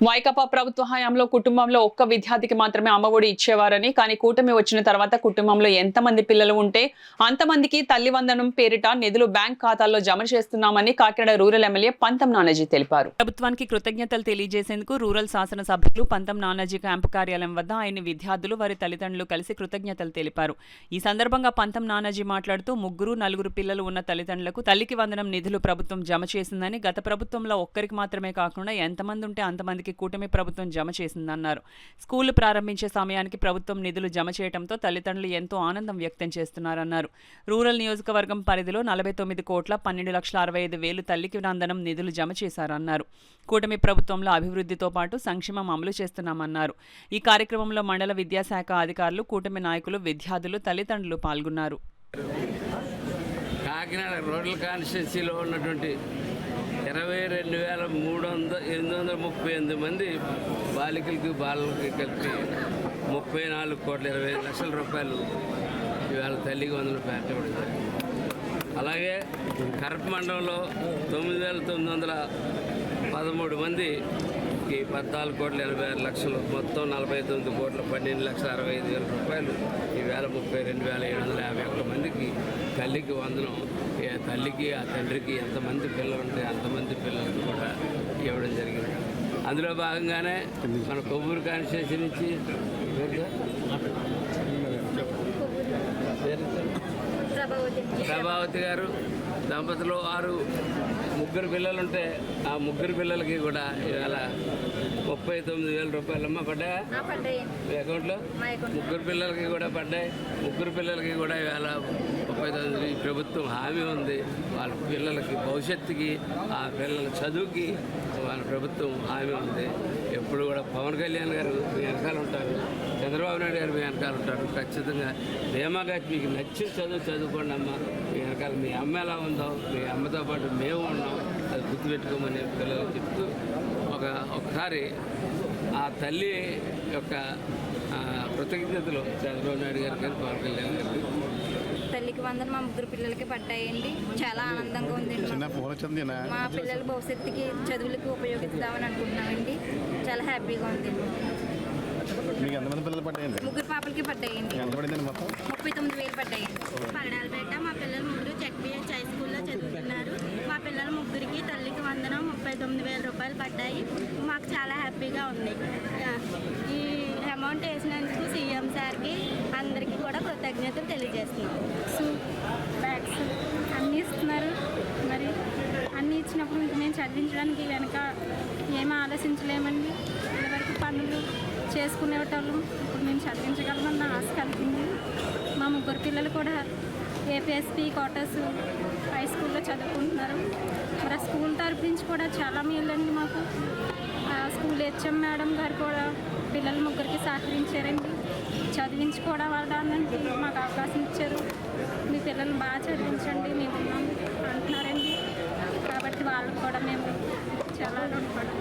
వైకాపా ప్రభుత్వ హయాంలో కుటుంబంలో ఒక్క విద్యార్థికి మాత్రమే అమ్మఒడి ఇచ్చేవారని, కానీ కూటమి వచ్చిన తర్వాత కుటుంబంలో ఎంతమంది పిల్లలు ఉంటే అంతమందికి తల్లి వందనం పేరిట నిధులు బ్యాంక్ ఖాతాల్లో జమ చేస్తున్నామని కాకినాడ రూరల్ ఎమ్మెల్యే పంతం నానాజీ తెలిపారు. ప్రభుత్వానికి కృతజ్ఞతలు తెలియజేసేందుకు రూరల్ శాసనసభ్యులు పంతం నానాజీ క్యాంపు కార్యాలయం వద్ద ఆయన విద్యార్థులు వారి తల్లిదండ్రులు కలిసి కృతజ్ఞతలు తెలిపారు. ఈ సందర్భంగా పంతం నానాజీ మాట్లాడుతూ నలుగురు పిల్లలు ఉన్న తల్లిదండ్రులకు తల్లికి వందనం నిధులు ప్రభుత్వం జమ చేసిందని, గత ప్రభుత్వంలో ఒక్కరికి మాత్రమే కాకుండా ఎంతమంది ఉంటే అంతమందికి కూటమి ప్రభుత్వం జమ చేసిందన్నారు. స్కూళ్లు ప్రారంభించే సమయానికి ప్రభుత్వం నిధులు జమ చేయడంతో తల్లిదండ్రులు ఎంతో ఆనందం వ్యక్తం చేస్తున్నారన్నారు. రూరల్ నియోజకవర్గం పరిధిలో 49,12,65,000 తల్లికి వందనం నిధులు జమ చేశారన్నారు. కూటమి ప్రభుత్వంలో అభివృద్ధితో పాటు సంక్షేమం అమలు చేస్తున్నామన్నారు. ఈ కార్యక్రమంలో మండల విద్యాశాఖ అధికారులు, కూటమి నాయకులు, విద్యార్థులు, తల్లిదండ్రులు పాల్గొన్నారు. కాకినాడ రూరల్ కాన్స్టిట్యున్సీలో ఉన్నటువంటి 22,838 మంది బాలికలకి బాలలకి కలిపి 34,20,00,000 రూపాయలు ఇవాళ తల్లికి వందలు పెట్టబడింది. అలాగే కరప మండలంలో 9,913 మందికి 14,86,00,000, మొత్తం 49,12,65,000 రూపాయలు ఈవేళ 32,751 మందికి తల్లికి వందనం. తల్లికి ఆ తండ్రికి ఎంతమంది పిల్లలు ఉంటే అంతమంది పిల్లలకు కూడా ఇవ్వడం జరిగింది. అందులో భాగంగానే మన కొవ్వూరు కాన్స్టిట్యున్సీ నుంచి ప్రభావతి గారు దంపతులు ముగ్గురు పిల్లలుంటే ఆ ముగ్గురు పిల్లలకి కూడా ఇవాళ 39,000 రూపాయలమ్మ పడ్డాయా మీ అకౌంట్లో? ముగ్గురు పిల్లలకి కూడా పడ్డాయి. ముగ్గురు పిల్లలకి కూడా ఇవాళ 39,000 ఈ ప్రభుత్వం హామీ ఉంది. వాళ్ళ పిల్లలకి భవిష్యత్తుకి, ఆ పిల్లల చదువుకి వాళ్ళ ప్రభుత్వం హామీ ఉంది. ఎప్పుడు కూడా పవన్ కళ్యాణ్ గారు మీ వెనకాల ఉంటారు, చంద్రబాబు నాయుడు గారు మీ వెనకాల ఉంటారు. ఖచ్చితంగా ధీమాగా మీకు నచ్చిన చదువుకోండి అమ్మ. మీ వెనకాల మీ అమ్మ ఎలా ఉందో, మీ అమ్మతో పాటు మేము ఉన్నాం, అది గుర్తుపెట్టుకోమని పిల్లలు చెప్తూ ఒకసారి ఆ తల్లి యొక్క కృతజ్ఞతలు చంద్రబాబు నాయుడు గారికి, పవన్ కళ్యాణ్ గారికి. తల్లికి వందనం మా ముగ్గురు పిల్లలకి పడ్డాయండి. చాలా ఆనందంగా ఉందండి. మా పిల్లల భవిష్యత్తుకి చదువులకు ఉపయోగిస్తామని అనుకుంటున్నామండి. చాలా హ్యాపీగా ఉంది. ముగ్గురు పాపలకి పడ్డాయండి. 39,000 పడ్డాయండి. పగడాలపేట మా పిల్లలు ముగ్గురు జెడ్పీహెచ్ హై స్కూల్లో చదువుతున్నారు. మా పిల్లల ముగ్గురికి తల్లికి వందనం 39,000 రూపాయలు పడ్డాయి. మాకు చాలా హ్యాపీగా ఉంది. ఈ అమౌంట్ వేసినందుకు సీఎం సార్కి అందరికీ కూడా కృతజ్ఞతలు తెలియజేస్తున్నాం. బ్యాగ్స్ అన్నీ ఇస్తున్నారు. మరి అన్నీ ఇచ్చినప్పుడు మేము చదివించడానికి వెనక ఏమీ ఆలోచించలేమండి. ఇదివరకు పనులు చేసుకునేటోళ్ళం, ఇప్పుడు మేము చదివించగలమన్న ఆశ కలిగింది. మా ముగ్గురు పిల్లలు కూడా ఏపీఎస్పీ క్వార్టర్స్ హై స్కూల్లో చదువుకుంటున్నారు. మరి ఆ స్కూల్ తరపు నుంచి కూడా చాలా మేలండి మాకు. స్కూల్ హెచ్ఎం మేడం గారు కూడా పిల్లల ముగ్గురికి సహకరించారండి. చదివించుకోవడం వాళ్ళకి మాకు అవకాశం ఇచ్చారు. మీ పిల్లల్ని బాగా చదివించండి మేము ఉన్నాం అంటున్నారండి. కాబట్టి వాళ్ళకు కూడా మేము చాలా రుణపడ్డాం.